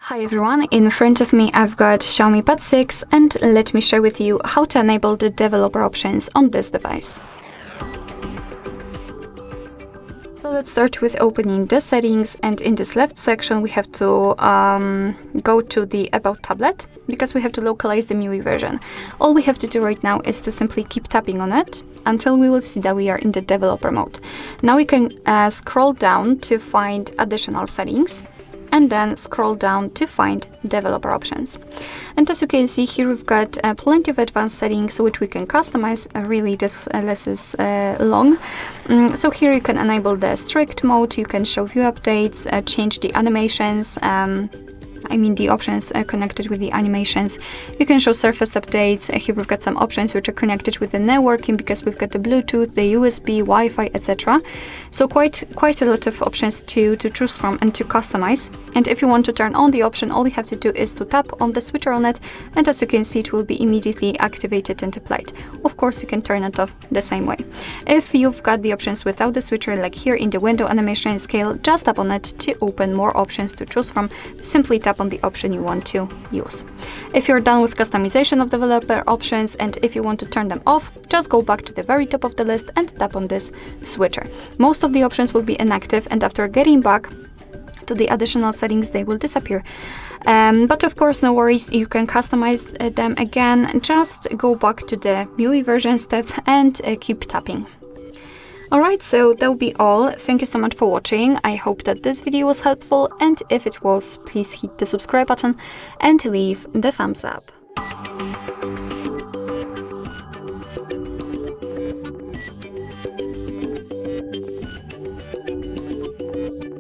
Hi everyone, in front of me I've got Xiaomi Pad 6 and let me share with you how to enable the developer options on this device. So let's start with opening the settings, and in this left section we have to go to the About tablet because we have to localize the MIUI version. All we have to do right now is to simply keep tapping on it until we will see that we are in the developer mode. Now we can scroll down to find additional settings, and then scroll down to find developer options. And as you can see here, we've got plenty of advanced settings which we can customize. Really, this list is long. So here you can enable the strict mode, you can show view updates, change the animations, the options connected with the animations. You can show surface updates. Here we've got some options which are connected with the networking because we've got the Bluetooth, the USB, Wi-Fi, etc. So quite a lot of options to choose from and to customize. And if you want to turn on the option, all you have to do is to tap on the switcher on it, and as you can see, it will be immediately activated and applied. Of course, you can turn it off the same way. If you've got the options without the switcher, like here in the window animation and scale, just tap on it to open more options to choose from. Simply tap on the option you want to use. If you're done with customization of developer options and if you want to turn them off, just go back to the very top of the list and tap on this switcher. Most of the options will be inactive, and after getting back to the additional settings, they will disappear. But of course, no worries, you can customize them again. Just go back to the MIUI version step and keep tapping. Alright, so that will be all. Thank you so much for watching. I hope that this video was helpful, and if it was, please hit the subscribe button and leave the thumbs up.